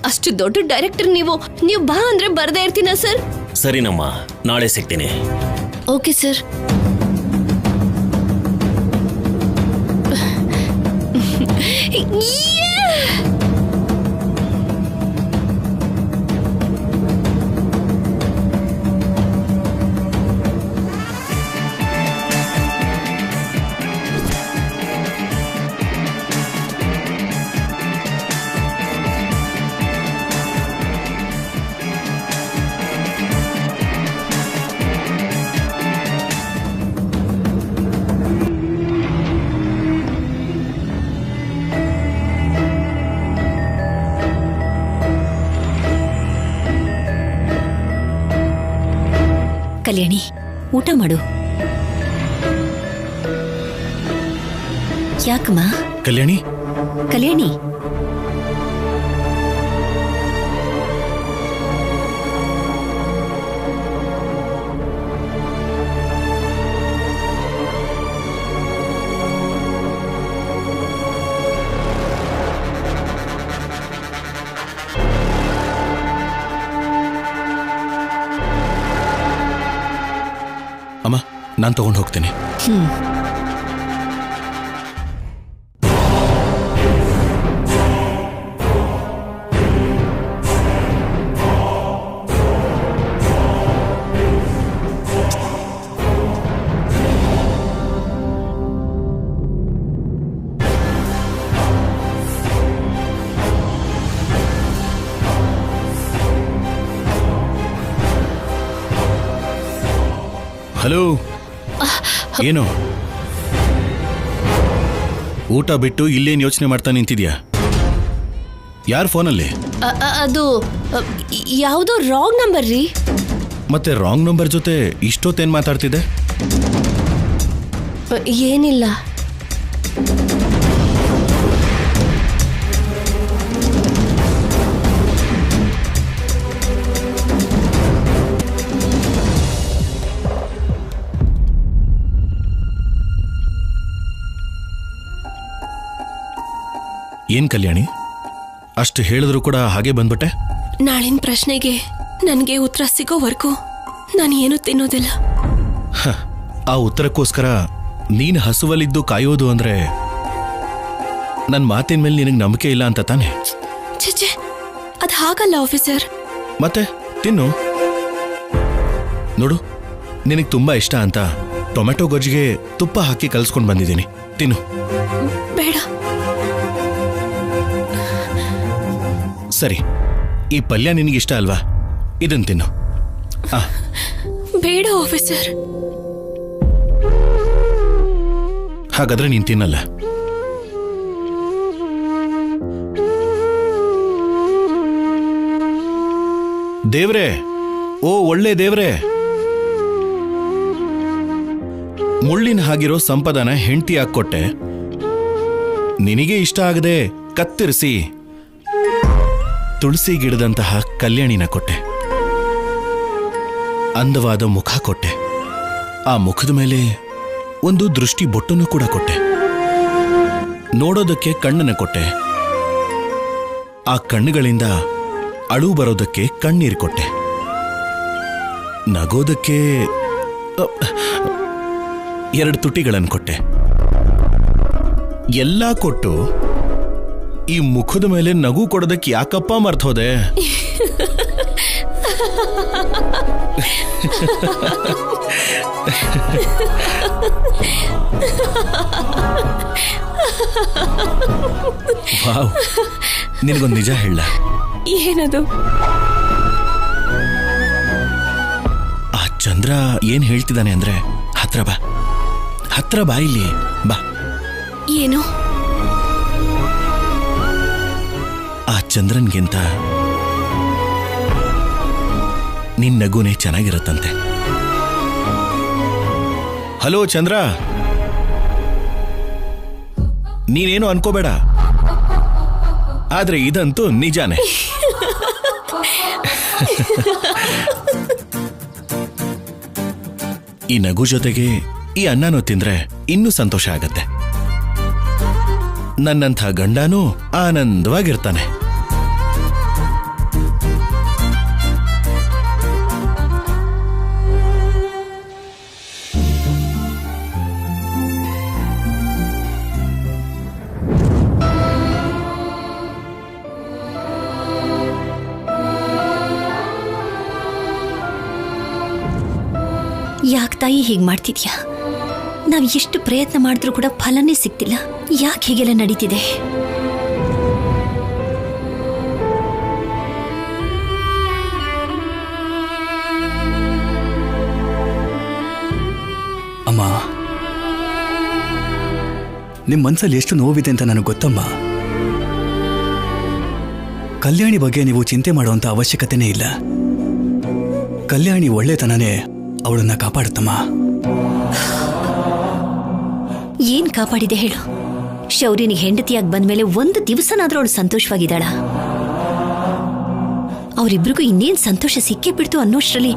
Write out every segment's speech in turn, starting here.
ಅಷ್ಟು ದೊಡ್ಡ ಡೈರೆಕ್ಟರ್ ನೀವು ಬಾ ಅಂದ್ರೆ ಬರ್ದೇ ಇರ್ತೀನ ಸರ್? ಸರಿನಮ್ಮ, ನಾಳೆ ಸಿಗ್ತೀನಿ. Okay sir. ಕಲ್ಯಾಣಿ, ಊಟ ಮಾಡು. ಯಾಕಮ್ಮ? ಕಲ್ಯಾಣಿ ಕಲ್ಯಾಣಿ, ಅಮ್ಮ, ನಾನು ತಗೊಂಡು ಹೋಗ್ತೇನೆ. ಹಲೋ, ಏನು ಊಟ ಬಿಟ್ಟು ಇಲ್ಲೇನು ಯೋಚನೆ ಮಾಡ್ತಾ ನಿಂತಿದ್ಯಾ? ಯಾರ ಫೋನಲ್ಲಿ? ಅದು ಯಾವುದೋ ರಾಂಗ್ ನಂಬರ್ ರೀ. ಮತ್ತೆ ರಾಂಗ್ ನಂಬರ್ ಜೊತೆ ಇಷ್ಟೊತ್ತೇನು ಮಾತಾಡ್ತಿದ್ದೆ? ಏನಿಲ್ಲ. ಏನ್ ಕಲ್ಯಾಣಿ, ಅಷ್ಟು ಹೇಳಿದ್ರು ಕೂಡ ಹಾಗೆ ಬಂದ್ಬಿಟ್ಟೆ? ನಾಳಿನ ಪ್ರಶ್ನೆಗೆ ನನಗೆ ಉತ್ತರ ಸಿಗೋವರೆಗೂ ನಾನು ಏನು ತಿನ್ನೋದಿಲ್ಲ. ಆ ಉತ್ತರಕ್ಕೋಸ್ಕರ ನೀನ್ ಹಸುವಲ್ಲಿದ್ದು ಕಾಯೋದು ಅಂದ್ರೆ ನನ್ನ ಮಾತಿನ ಮೇಲೆ ನಿನಗೆ ನಂಬಿಕೆ ಇಲ್ಲ ಅಂತ ತಾನೆ? ಛೇ, ಅದು ಹಾಗಲ್ಲ ಆಫೀಸರ್. ಮತ್ತೆ ತಿನ್ನು. ನೋಡು, ನಿನಗೆ ತುಂಬಾ ಇಷ್ಟ ಅಂತ ಟೊಮೆಟೊ ಗೊಜ್ಜಿಗೆ ತುಪ್ಪ ಹಾಕಿ ಕಲ್ಸ್ಕೊಂಡು ಬಂದಿದ್ದೀನಿ, ತಿನ್ನು. ಬೇಡ. ಸರಿ, ಈ ಪಲ್ಯ ನಿನಗಿಷ್ಟ ಅಲ್ವಾ? ಇದನ್ನು ತಿನ್ನು. ಬೇಡ ಆಫೀಸರ್. ಹಾಗಾದ್ರೆ ನೀನ್ ತಿನ್ನಲ್ಲ. ದೇವ್ರೆ, ಓ ಒಳ್ಳೆ ದೇವ್ರೆ, ಮುಳ್ಳಿನ ಹಾಗಿರೋ ಸಂಪದನ ಹೆಂಡತಿ ಹಾಕ್ಕೊಟ್ಟೆ. ನಿನಗೆ ಇಷ್ಟ ಆಗದೆ ಕತ್ತರಿಸಿ ತುಳಸಿ ಗಿಡದಂತಹ ಕಲ್ಯಾಣಿನ ಕೊಟ್ಟೆ. ಅಂದವಾದ ಮುಖ ಕೊಟ್ಟೆ. ಆ ಮುಖದ ಮೇಲೆ ಒಂದು ದೃಷ್ಟಿ ಬೊಟ್ಟನ್ನು ಕೂಡ ಕೊಟ್ಟೆ. ನೋಡೋದಕ್ಕೆ ಕಣ್ಣನ್ನು ಕೊಟ್ಟೆ. ಆ ಕಣ್ಣುಗಳಿಂದ ಅಳು ಬರೋದಕ್ಕೆ ಕಣ್ಣೀರು ಕೊಟ್ಟೆ. ನಗೋದಕ್ಕೆ 2 ತುಟಿಗಳನ್ನು ಕೊಟ್ಟೆ. ಎಲ್ಲ ಕೊಟ್ಟು ಈ ಮುಖದ ಮೇಲೆ ನಗು ಕೊಡೋದಕ್ಕೆ ಯಾಕಪ್ಪ ಮರ್ತೋದೆ? ವಾವ್, ನಿನಗೊಂದು ನಿಜ ಹೇಳ. ಏನದು? ಆ ಚಂದ್ರ ಏನ್ ಹೇಳ್ತಿದ್ದಾನೆ ಅಂದ್ರೆ, ಹತ್ರ ಬಾ ಇಲ್ಲಿ ಬಾ. ಏನು? ಆ ಚಂದ್ರನ್ಗಿಂತ ನಿನ್ ನಗುನೇ ಚೆನ್ನಾಗಿರುತ್ತಂತೆ. ಹಲೋ ಚಂದ್ರ, ನೀನೇನು ಅನ್ಕೋಬೇಡ, ಆದ್ರೆ ಇದಂತೂ ನಿಜಾನೇ. ಈ ನಗು ಜೊತೆಗೆ ಈ ಅನ್ನನೂ ತಿಂದ್ರೆ ಇನ್ನೂ ಸಂತೋಷ ಆಗತ್ತೆ. ನನ್ನಂಥ ಗಂಡನೂ ಆನಂದವಾಗಿರ್ತಾನೆ. ತಾಯಿ ಹೀಗೆ ಮಾಡ್ತಿದ್ಯಾ? ನಾವು ಎಷ್ಟು ಪ್ರಯತ್ನ ಮಾಡಿದ್ರೂ ಕೂಡ ಫಲನೇ ಸಿಗ್ತಿಲ್ಲ. ಯಾಕೆ ಹೀಗೆಲ್ಲ ನಡೀತಿದೆ? ಅಮ್ಮ, ನಿಮ್ಮ ಮನಸ್ಸಲ್ಲಿ ಎಷ್ಟು ನೋವಿದೆ ಅಂತ ನನಗೆ ಗೊತ್ತಮ್ಮ. ಕಲ್ಯಾಣಿ ಬಗ್ಗೆ ನೀವು ಚಿಂತೆ ಮಾಡುವಂತ ಅವಶ್ಯಕತೆನೇ ಇಲ್ಲ. ಕಲ್ಯಾಣಿ ಒಳ್ಳೆತನನೇ ಅವಳನ್ನ ಕಾಪಾಡುತ್ತಮ್ಮ. ಏನ್ ಕಾಪಾಡಿದೆ ಹೇಳು? ಶೌರ್ಯನಿಗೆ ಹೆಂಡತಿಯಾಗಿ ಬಂದ್ಮೇಲೆ ಒಂದು ದಿವಸನಾದ್ರೂ ಅವಳು ಸಂತೋಷವಾಗಿದ್ದಾಳ? ಅವರಿಬ್ರಿಗೂ ಇನ್ನೇನ್ ಸಂತೋಷ ಸಿಕ್ಕೇ ಬಿಡ್ತು ಅನ್ನೋಷ್ಟರಲ್ಲಿ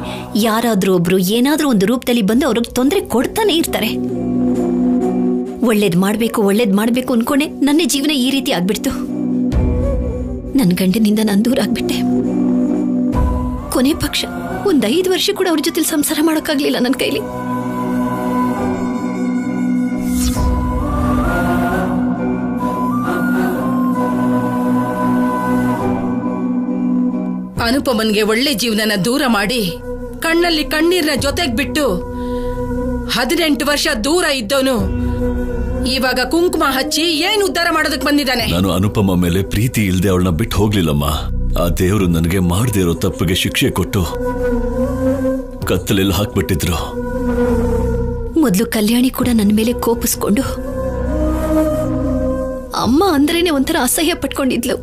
ಯಾರಾದ್ರೂ ಒಬ್ರು ಏನಾದ್ರೂ ಒಂದು ರೂಪದಲ್ಲಿ ಬಂದು ಅವ್ರಿಗೆ ತೊಂದರೆ ಕೊಡ್ತಾನೆ ಇರ್ತಾರೆ. ಒಳ್ಳೇದ್ ಮಾಡ್ಬೇಕು ಅನ್ಕೊಂಡೆ ನನ್ನ ಜೀವನ ಈ ರೀತಿ ಆಗ್ಬಿಡ್ತು. ನನ್ನ ಗಂಡನಿಂದ ನಾನು ದೂರ ಆಗ್ಬಿಟ್ಟೆ. ಕೊನೆ ಪಕ್ಷ ಒಂದ್ 5 ವರ್ಷ ಕೂಡ ಅವ್ರ ಜೊತೆ ಸಂಸಾರ ಮಾಡೋಕ್ಕಾಗ್ಲಿಲ್ಲ ನನ್ನ ಕೈಲಿ. ಅನುಪಮನ್ಗೆ ಒಳ್ಳೆ ಜೀವನನ ದೂರ ಮಾಡಿ ಕಣ್ಣಲ್ಲಿ ಕಣ್ಣೀರ್ನ ಜೊತೆಗ್ ಬಿಟ್ಟು 18 ವರ್ಷ ದೂರ ಇದ್ದೋನು ಇವಾಗ ಕುಂಕುಮ ಹಚ್ಚಿ ಏನ್ ಉದ್ಧಾರ ಮಾಡೋದಕ್ಕೆ ಬಂದಿದ್ದಾನೆ. ನಾನು ಅನುಪಮ ಮೇಲೆ ಪ್ರೀತಿ ಇಲ್ದೆ ಅವಳನ್ನ ಬಿಟ್ಟು ಹೋಗ್ಲಿಲ್ಲಮ್ಮ. ಆ ದೇವರು ನನಗೆ ಮಾಡದೇ ಇರೋ ತಪ್ಪಿಗೆ ಶಿಕ್ಷೆ ಕೊಟ್ಟು ಕತ್ತಲೆಲ್ಲ ಹಾಕ್ಬಿಟ್ಟಿದ್ರು. ಮೊದಲು ಕಲ್ಯಾಣಿ ಕೂಡ ನನ್ನ ಮೇಲೆ ಕೋಪಿಸ್ಕೊಂಡು ಅಮ್ಮ ಅಂದ್ರೇನೆ ಒಂಥರ ಅಸಹ್ಯ ಪಟ್ಕೊಂಡಿದ್ಲು.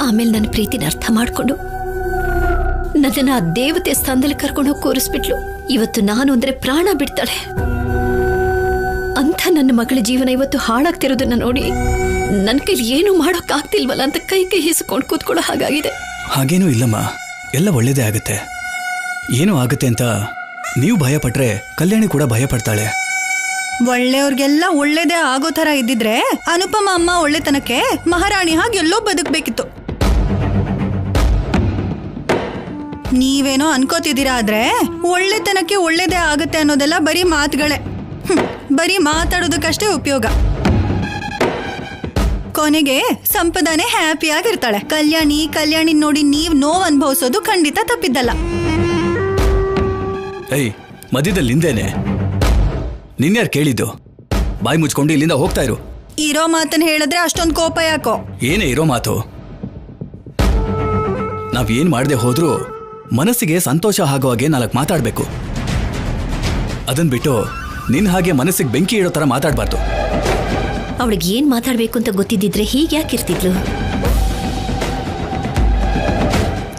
ಆಮೇಲೆ ನನ್ನ ಪ್ರೀತಿನ ಅರ್ಥ ಮಾಡ್ಕೊಂಡು ನನ್ನನ್ನ ಆ ದೇವತೆ ಸ್ಥಾನದಲ್ಲಿ ಕರ್ಕೊಂಡು ಹೋಗಿ ಕೂರಿಸ್ಬಿಟ್ಲು. ಇವತ್ತು ನಾನು ಅಂದ್ರೆ ಪ್ರಾಣ ಬಿಡ್ತಾಳೆ ಅಂತ ನನ್ನ ಮಗಳ ಜೀವನ ಇವತ್ತು ಹಾಳಾಗ್ತಿರೋದನ್ನ ನೋಡಿ ನನ್ನ ಕೈಲಿ ಏನು ಮಾಡೋಕ್ ಆಗ್ತಿಲ್ವಲ್ಲ ಅಂತ ಕೈ ಹಿಸ್ಕೊಂಡು ಕೂತ್ಕೊಳ್ಳೋ ಹಾಗಾಗಿದೆ. ಹಾಗೇನೂ ಇಲ್ಲಮ್ಮ, ಎಲ್ಲ ಒಳ್ಳೇದೇ ಆಗುತ್ತೆ. ಏನೂ ಆಗುತ್ತೆ ಅಂತ ನೀವು ಭಯ ಪಟ್ರೆ ಕಲ್ಯಾಣಿ ಕೂಡ ಭಯ ಪಡ್ತಾಳೆ. ಒಳ್ಳೆಯವ್ರಿಗೆಲ್ಲ ಒಳ್ಳೇದೇ ಆಗೋ ತರ ಇದ್ದಿದ್ರೆ ಅನುಪಮ ಅಮ್ಮ ಒಳ್ಳೆತನಕ್ಕೆ ಮಹಾರಾಣಿ ಹಾಗೆ ಎಲ್ಲೋ ಬದುಕ್ಬೇಕಿತ್ತು. ನೀವೇನೋ ಅನ್ಕೋತಿದ್ದೀರಾ ಆದ್ರೆ ಒಳ್ಳೆತನಕ್ಕೆ ಒಳ್ಳೇದೇ ಆಗತ್ತೆ ಅನ್ನೋದೆಲ್ಲ ಬರೀ ಮಾತುಗಳೇ. ಬರೀ ಮಾತಾಡೋದಕ್ಕಷ್ಟೇ ಉಪಯೋಗ. ಕೊನೆಗೆ ಸಂಪದಾನೆ ಹ್ಯಾಪಿಯಾಗಿರ್ತಾಳೆ. ಕಲ್ಯಾಣಿ ನೋಡಿ ನೀವ್ ನೋವು ಅನುಭವಿಸೋದು ಖಂಡಿತ ತಪ್ಪಿದ್ದಲ್ಲ. ಏಯ್, ಮಧ್ಯದಲ್ಲಿ ನಿಂದೇನೆ? ನಿನ್ಯಾರು ಕೇಳಿದ್ದು? ಬಾಯಿ ಮುಚ್ಕೊಂಡು ಇಲ್ಲಿಂದ ಹೋಗ್ತಾ ಇರು. ಇರೋ ಮಾತನ್ನ ಹೇಳಿದ್ರೆ ಅಷ್ಟೊಂದು ಕೋಪ ಯಾಕೋ? ಏನೇ ಇರೋ ಮಾತು? ನಾವೇನ್ ಮಾಡದೆ ಹೋದ್ರೂ ಮನಸ್ಸಿಗೆ ಸಂತೋಷ ಆಗೋ ಹಾಗೆ 4 ಮಾತಾಡ್ಬೇಕು. ಅದನ್ ಬಿಟ್ಟು ನಿನ್ ಹಾಗೆ ಮನಸ್ಸಿಗೆ ಬೆಂಕಿ ಇಡೋ ತರ ಮಾತಾಡ್ಬಾರ್ದು. ಅವಳಿಗೆ ಏನ್ ಮಾತಾಡ್ಬೇಕು ಅಂತ ಗೊತ್ತಿದ್ದಿದ್ರೆ ಹೀಗೆ ಯಾಕಿರ್ತಿದ್ಲು?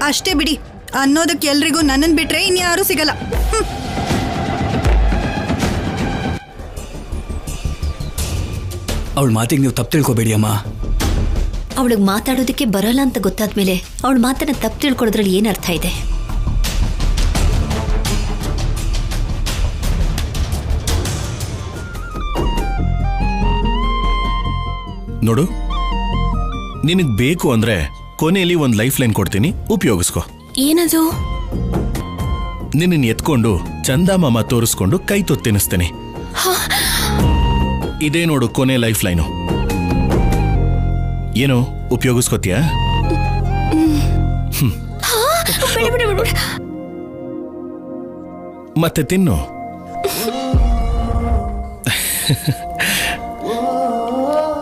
ಅಷ್ಟೇ ಬಿಡಿ. ಅನ್ನೋದಕ್ಕೆ ಎಲ್ರಿಗೂ ನನ್ನನ್ ಬಿಟ್ರೆ ಇನ್ಯಾರೂ ಸಿಗಲ್ಲ. ಅವಳ ಮಾತಿಗೆ ನೀವು ತಪ್ಪು ತಿಳ್ಕೊಬೇಡಿ ಅಮ್ಮ. ಅವಳಿಗೆ ಮಾತಾಡೋದಕ್ಕೆ ಬರಲ್ಲ ಅಂತ ಗೊತ್ತಾದ್ಮೇಲೆ ಅವಳ ಮಾತನ್ನ ತಪ್ಪು ತಿಳ್ಕೊಳ್ಳೋದ್ರಲ್ಲಿ ಏನ್ ಅರ್ಥ ಇದೆ? ನೋಡು, ನಿನಗ್ ಬೇಕು ಅಂದ್ರೆ ಕೊನೆಯಲ್ಲಿ ಒಂದು ಲೈಫ್ ಲೈನ್ ಕೊಡ್ತೀನಿ, ಉಪಯೋಗಿಸ್ಕೊ. ಏನದು? ನಿನ್ನ ಎತ್ಕೊಂಡು ಚಂದಮಾಮ ತೋರಿಸ್ಕೊಂಡು ಕೈ ತೊತ್ತಿನಿಸ್ತೇನೆ. ಇದೇ ನೋಡು ಕೊನೆ ಲೈಫ್ ಲೈನು. ಏನು ಉಪಯೋಗಿಸ್ಕೋತೀಯಾ? ಮತ್ತೆ ತಿನ್ನು.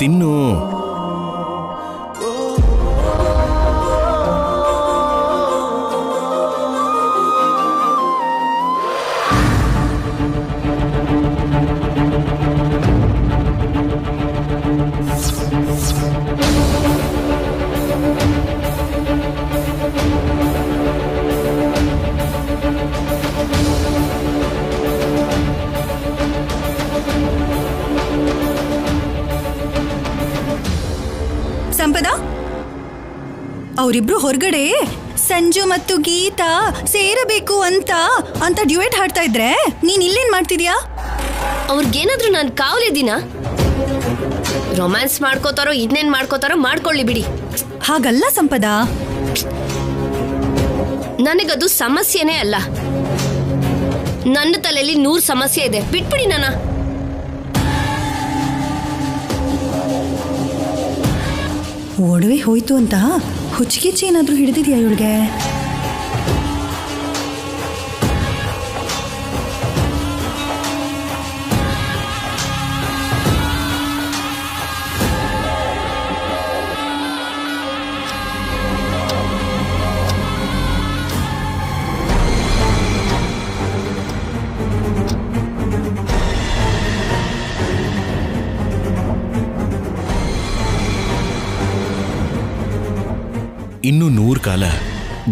ತಿನ್ನು. ಸಂಪದ, ಅವರಿಬ್ರು ಹೊರಗಡೆ ಸಂಜು ಮತ್ತು ಗೀತಾ ಸೇರಬೇಕು ಅಂತ ಡ್ಯೂಯೇಟ್ ಹಾಡ್ತಾ ಇದ್ರೆ ನೀನ್ ಇಲ್ಲೇನ್ ಮಾಡ್ತಿದ್ಯಾ? ಅವ್ರಿಗೇನಾದ್ರೂ ನಾನು ಕಾವಲಿದ್ದೀನ? ರೊಮ್ಯಾನ್ಸ್ ಮಾಡ್ಕೋತಾರೋ ಇನ್ನೇನ್ ಮಾಡ್ಕೋತಾರೋ ಮಾಡ್ಕೊಳ್ಳಿ ಬಿಡಿ. ಹಾಗಲ್ಲ ಸಂಪದ, ನನಗದು ಸಮಸ್ಯೆನೇ ಅಲ್ಲ. ನನ್ನ ತಲೆಯಲ್ಲಿ 100 ಸಮಸ್ಯೆ ಇದೆ. ಬಿಟ್ಬಿಡಿ ನನ್ನ. ಒಡವೆ ಹೋಯ್ತು ಅಂತ ಹುಚ್ಚಿಗೆಚ್ಚಿ ಏನಾದ್ರೂ ಹಿಡಿದಿದ್ಯಾ ಇವಳಿಗೆ? ಇನ್ನೂ 100 ಕಾಲ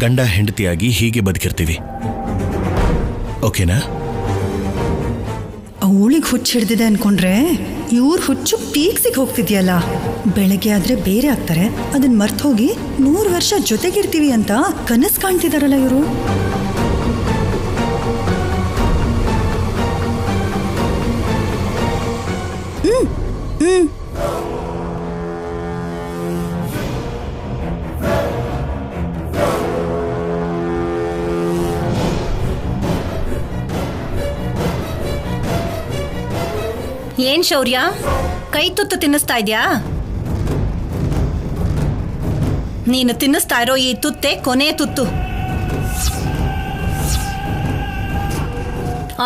ಗಂಡ ಹೆಂಡತಿಯಾಗಿ ಹೀಗೆ ಬದುಕಿರ್ತೀವಿ. ಓಕೆನಾ? ಅವಳಿಗೆ ಹುಚ್ಚು ಹಿಡ್ದಿದೆ ಅನ್ಕೊಂಡ್ರೆ ಇವ್ರ ಹುಚ್ಚು ಪೀಕ್ಸಿಗೆ ಹೋಗ್ತಿದ್ಯಲ್ಲ. ಬೆಳಗ್ಗೆ ಆದ್ರೆ ಬೇರೆ ಆಗ್ತಾರೆ, ಅದನ್ನ ಮರ್ತ್ ಹೋಗಿ 100 ವರ್ಷ ಜೊತೆಗಿರ್ತೀವಿ ಅಂತ ಕನಸು ಕಾಣ್ತಿದಾರಲ್ಲ ಇವರು. ಏನ್ ಶೌರ್ಯ, ಕೈ ತುತ್ತು ತಿನ್ನಿಸ್ತಾ ಇದ್ಯಾ? ನೀನು ತಿನ್ನಿಸ್ತಾ ಇರೋ ಈ ತುತ್ತೆ ಕೊನೆ ತುತ್ತು.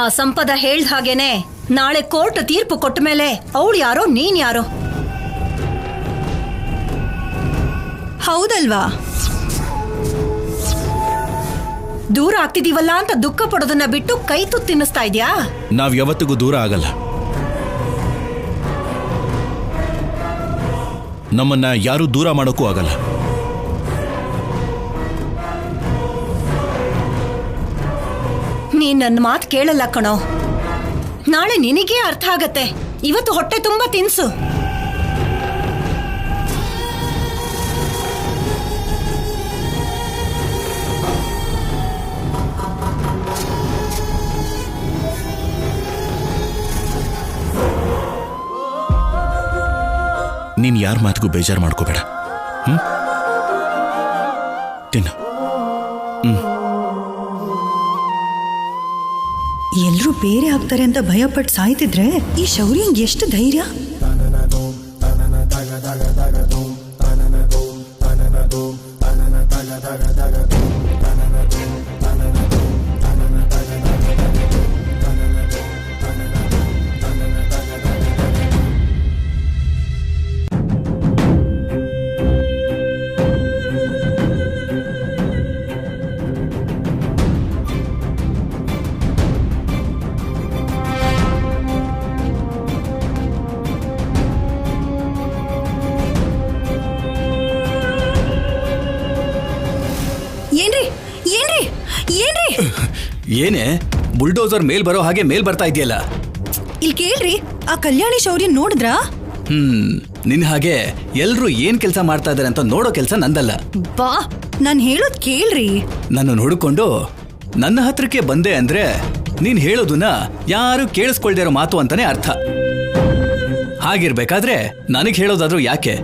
ಆ ಸಂಪದ ಹೇಳ್ದ ಹಾಗೇನೆ ನಾಳೆ ಕೋರ್ಟ್ ತೀರ್ಪು ಕೊಟ್ಟ ಮೇಲೆ ಅವಳು ಯಾರೋ ನೀನ್ ಯಾರೋ. ಹೌದಲ್ವಾ? ದೂರ ಆಗ್ತಿದೀವಲ್ಲ ಅಂತ ದುಃಖ ಪಡೋದನ್ನ ಬಿಟ್ಟು ಕೈ ತುತ್ತು ತಿನ್ನಿಸ್ತಾ ಇದ್ಯಾ? ನಾವ್ ಯಾವತ್ತಿಗೂ ದೂರ ಆಗಲ್ಲ. ನಮ್ಮನ್ನ ಯಾರೂ ದೂರ ಮಾಡೋಕ್ಕೂ ಆಗಲ್ಲ. ನೀನ್ ನನ್ನ ಮಾತು ಕೇಳಲ್ಲ ಕಣೋ. ನಾಳೆ ನಿನಗೇ ಅರ್ಥ ಆಗತ್ತೆ. ಇವತ್ತು ಹೊಟ್ಟೆ ತುಂಬಾ ತಿನ್ಸು. ನೀನ್ ಯಾರ ಮಾತಿಗೂ ಬೇಜಾರು ಮಾಡ್ಕೋಬೇಡ. ತಿನ್ನು. ಎಲ್ರೂ ಬೇರೆ ಆಗ್ತಾರೆ ಅಂತ ಭಯಪಟ್ಟು ಸಾಯ್ತಿದ್ರೆ ಈ ಶೌರ್ಯಂಗ್ ಎಷ್ಟು ಧೈರ್ಯ. ಏನೇ ಬುಲ್ಡೋಸರ್ ಮೇಲ್ ಬರೋ ಹಾಗೆ ಮೇಲ್ ಬರ್ತಾ ಇದೆಯಲ್ಲ? ಇಲ್ಲಿ ಕೇಳ್ರಿ, ಆ ಕಲ್ಯಾಣಿ ಶೌರ್ಯ ನೋಡಿದ್ರಾ? ನಿನ್ ಹಾಗೆ ಎಲ್ರು ಏನ್ ಕೆಲಸ ಮಾಡ್ತಾ ಇದಾರೆ ಅಂತ ನೋಡೋ ಕೆಲಸ ನಂದಲ್ಲ. ಬಾ, ನಾನ್ ಹೇಳೋದ್ ಕೇಳ್ರಿ. ನಾನು ನೋಡಿಕೊಂಡು ನನ್ನ ಹತ್ರಕ್ಕೆ ಬಂದೆ ಅಂದ್ರೆ ನೀನ್ ಹೇಳೋದನ್ನ ಯಾರು ಕೇಳಿಸ್ಕೊಳ್ದೇ ಇರೋ ಮಾತು ಅಂತಾನೆ ಅರ್ಥ. ಹಾಗಿರ್ಬೇಕಾದ್ರೆ ನನಗ್ ಹೇಳೋದಾದ್ರೂ ಯಾಕೆ?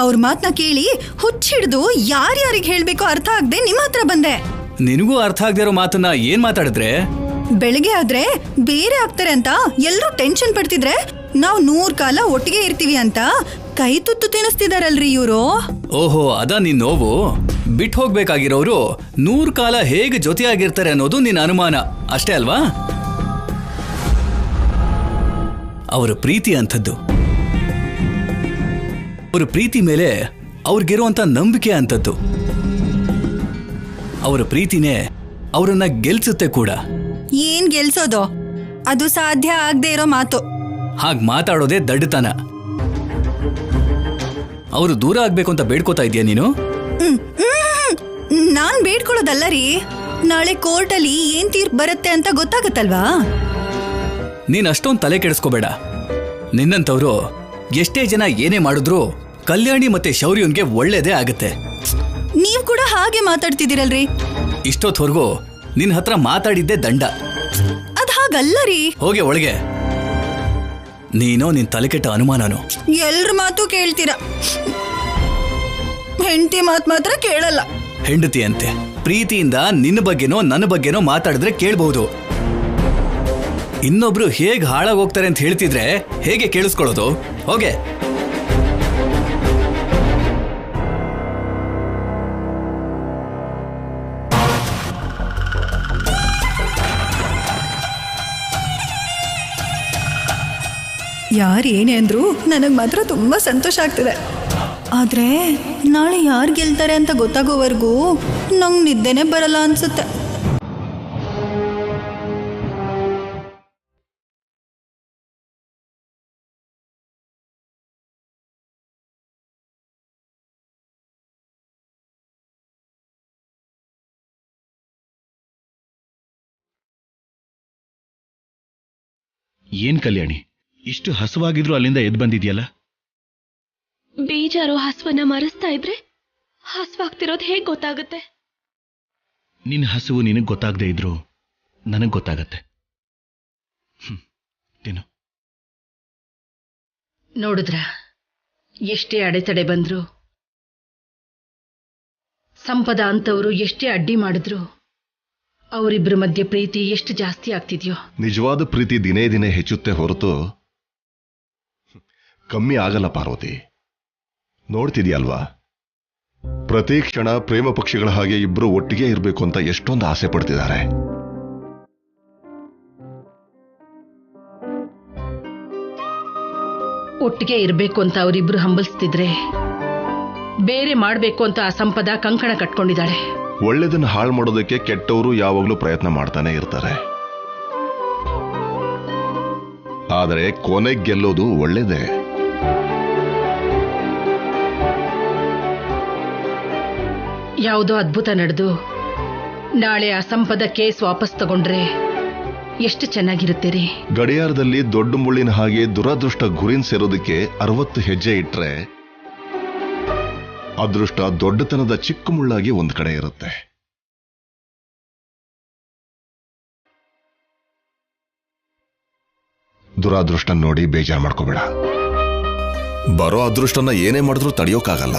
ಅವ್ರ ಮಾತ್ನ ಕೇಳಿ ಹುಚ್ಚಿಡ್ದು ಯಾರ್ಯಾರಿಗೆ ಹೇಳ್ಬೇಕೋ ಅರ್ಥ ಆಗದೆ ನಿಮ್ಮ ಹತ್ರ ಬಂದೆ. ನಿನಗೂ ಅರ್ಥ ಆಗದೆ ಇರೋ ಮಾತನ್ನ ಏನ್ ಮಾತಾಡಿದ್ರೆ? ಬೆಳಗ್ಗೆ ಆದ್ರೆ ಬೇರೆ ಆಗ್ತಾರೆ ಅಂತ ಎಲ್ಲರೂ ಟೆನ್ಷನ್ ಪಡ್ತಿದ್ರೆ ನಾವು 100 ಕಾಲ ಒಟ್ಟಿಗೆ ಇರ್ತೀವಿ ಅಂತ ಕೈ ತುತ್ತು ತಿನ್ನಿಸ್ತಿದಾರಲ್ರಿ ಇವರು. ಓಹೋ, ಅದ ನಿನ್ ನೋವು. ಬಿಟ್ಟು ಹೋಗ್ಬೇಕಾಗಿರೋರು 100 ಕಾಲ ಹೇಗೆ ಜೊತೆಯಾಗಿರ್ತಾರೆ ಅನ್ನೋದು ನಿನ್ನ ಅನುಮಾನ ಅಷ್ಟೇ ಅಲ್ವಾ? ಅವರ ಪ್ರೀತಿ ಅಂಥದ್ದು. ಅವರ ಪ್ರೀತಿ ಮೇಲೆ ಅವ್ರಿಗಿರುವಂತ ನಂಬಿಕೆ ಅಂಥದ್ದು. ಅವರ ಪ್ರೀತಿನೇ ಅವರನ್ನ ಗೆಲ್ಸುತ್ತೆ ಕೂಡ. ಏನ್ ಗೆಲ್ಸೋದು? ಅದು ಸಾಧ್ಯ ಆಗದೆ ಇರೋ ಮಾತು. ಹಾಗ್ ಮಾತಾಡೋದೇ ದಡ್ಡತನ. ಅವರು ದೂರ ಆಗ್ಬೇಕು ಅಂತ ಬೇಡ್ಕೋತಾ ಇದೀಯ ನೀನು? ನಾನ್ ಬೇಡ್ಕೊಳ್ಳೋದಲ್ಲ ರೀ. ನಾಳೆ ಕೋರ್ಟಲ್ಲಿ ಏನ್ ತೀರ್ಪು ಬರುತ್ತೆ ಅಂತ ಗೊತ್ತಾಗತ್ತಲ್ವಾ? ನೀನ್ ಅಷ್ಟೊಂದು ತಲೆ ಕೆಡಿಸ್ಕೋಬೇಡ. ನಿನ್ನಂತವ್ರು ಎಷ್ಟೇ ಜನ ಏನೇ ಮಾಡಿದ್ರು ಕಲ್ಯಾಣಿ ಮತ್ತೆ ಶೌರ್ಯನ್ಗೆ ಒಳ್ಳೇದೇ ಆಗತ್ತೆ. ನೀವ್ ಕೂಡ ಹಾಗೆ ಮಾತಾಡ್ತಿದ್ದೀರಲ್ರಿ. ಇಷ್ಟೊತ್ವರೆಗೂ ನಿನ್ ಹತ್ರ ಮಾತಾಡಿದ್ದೆ ದಂಡ. ಅದ್ ಹಾಗಲ್ಲ ರೀ. ಹೋಗೆ ಒಳಗೆ. ನೀನೋ ನಿನ್ ತಲೆಕೆಟ್ಟ ಅನುಮಾನನು. ಎಲ್ರ ಮಾತು ಕೇಳ್ತೀರಾ, ಹೆಂಡತಿ ಮಾತ್ ಮಾತ್ರ ಕೇಳಲ್ಲ. ಹೆಂಡತಿ ಅಂತೆ ಪ್ರೀತಿಯಿಂದ ನಿನ್ನ ಬಗ್ಗೆನೋ ನನ್ನ ಬಗ್ಗೆನೋ ಮಾತಾಡಿದ್ರೆ ಕೇಳ್ಬಹುದು. ಇನ್ನೊಬ್ರು ಹೇಗ್ ಹಾಳಾಗೋಗ್ತಾರೆ ಅಂತ ಹೇಳ್ತಿದ್ರೆ ಹೇಗೆ ಕೇಳಿಸ್ಕೊಳ್ಳೋದು? ಹೋಗೆ. ಯಾರು ಏನೇ ಅಂದ್ರು ನನಗ್ ಮಾತ್ರ ತುಂಬಾ ಸಂತೋಷ ಆಗ್ತಿದೆ. ಆದ್ರೆ ನಾಳೆ ಯಾರು ಗೆಲ್ತಾರೆ ಅಂತ ಗೊತ್ತಾಗೋವರೆಗೂ ನಂಗೆ ನಿದ್ದೆನೆ ಬರಲ್ಲ ಅನ್ಸುತ್ತೆ. ಏನ್ ಕಲ್ಯಾಣಿ, ಇಷ್ಟು ಹಸುವಾಗಿದ್ರು ಅಲ್ಲಿಂದ ಎದ್ದು ಬಂದಿದ್ಯಲ್ಲ? ಬೇಜಾರು ಹಸುವನ್ನ ಮರೆಸ್ತಾ ಇದ್ರೆ ಹಸುವಾಗ್ತಿರೋದು ಹೇಗ್ ಗೊತ್ತಾಗುತ್ತೆ? ನಿನ್ನ ಹಸುವು ನಿನಗೆ ಗೊತ್ತಾಗದೇ ಇದ್ರು ನನಗೆ ಗೊತ್ತಾಗತ್ತೆ. ತಿನ್ನು. ನೋಡಿದ್ರ ಎಷ್ಟೇ ಅಡೆತಡೆ ಬಂದ್ರು, ಸಂಪದ ಅಂತವರು ಎಷ್ಟೇ ಅಡ್ಡಿ ಮಾಡಿದ್ರು, ಅವರಿಬ್ಬರ ಮಧ್ಯೆ ಪ್ರೀತಿ ಎಷ್ಟು ಜಾಸ್ತಿ ಆಗ್ತಿದ್ಯೋ. ನಿಜವಾದ ಪ್ರೀತಿ ದಿನೇ ದಿನೇ ಹೆಚ್ಚುತ್ತೆ ಹೊರತು ಕಮ್ಮಿ ಆಗಲ್ಲ ಪಾರ್ವತಿ. ನೋಡ್ತಿದ್ಯಲ್ವಾ, ಪ್ರತಿ ಕ್ಷಣ ಪ್ರೇಮ ಪಕ್ಷಿಗಳ ಹಾಗೆ ಇಬ್ರು ಒಟ್ಟಿಗೆ ಇರಬೇಕು ಅಂತ ಎಷ್ಟೊಂದು ಆಸೆ ಪಡ್ತಿದ್ದಾರೆ. ಒಟ್ಟಿಗೆ ಇರಬೇಕು ಅಂತ ಅವರಿಬ್ರು ಹಂಬಲಿಸ್ತಿದ್ರೆ ಬೇರೆ ಮಾಡಬೇಕು ಅಂತ ಆ ಸಂಪದ ಕಂಕಣ ಕಟ್ಕೊಂಡಿದ್ದಾಳೆ. ಒಳ್ಳೆದನ್ನು ಹಾಳು ಮಾಡೋದಕ್ಕೆ ಕೆಟ್ಟವರು ಯಾವಾಗಲೂ ಪ್ರಯತ್ನ ಮಾಡ್ತಾನೆ ಇರ್ತಾರೆ. ಆದರೆ ಕೊನೆಗೆ ಗೆಲ್ಲೋದು ಒಳ್ಳೇದೇ. ಯಾವುದೋ ಅದ್ಭುತ ನಡೆದು ನಾಳೆ ಆ ಸಂಪದ ಕೇಸ್ ವಾಪಸ್ ತಗೊಂಡ್ರೆ ಎಷ್ಟು ಚೆನ್ನಾಗಿರುತ್ತೀರಿ. ಗಡಿಯಾರದಲ್ಲಿ ದೊಡ್ಡ ಮುಳ್ಳಿನ ಹಾಗೆ ದುರದೃಷ್ಟ ಗುರಿನ್ ಸೇರೋದಕ್ಕೆ 60 ಹೆಜ್ಜೆ ಇಟ್ರೆ ಅದೃಷ್ಟ ದೊಡ್ಡತನದ ಚಿಕ್ಕ ಮುಳ್ಳಾಗಿ ಒಂದ್ ಕಡೆ ಇರುತ್ತೆ. ದುರಾದೃಷ್ಟ ನೋಡಿ ಬೇಜಾರು ಮಾಡ್ಕೋಬೇಡ. ಬರೋ ಅದೃಷ್ಟನ ಏನೇ ಮಾಡಿದ್ರೂ ತಡೆಯೋಕ್ಕಾಗಲ್ಲ.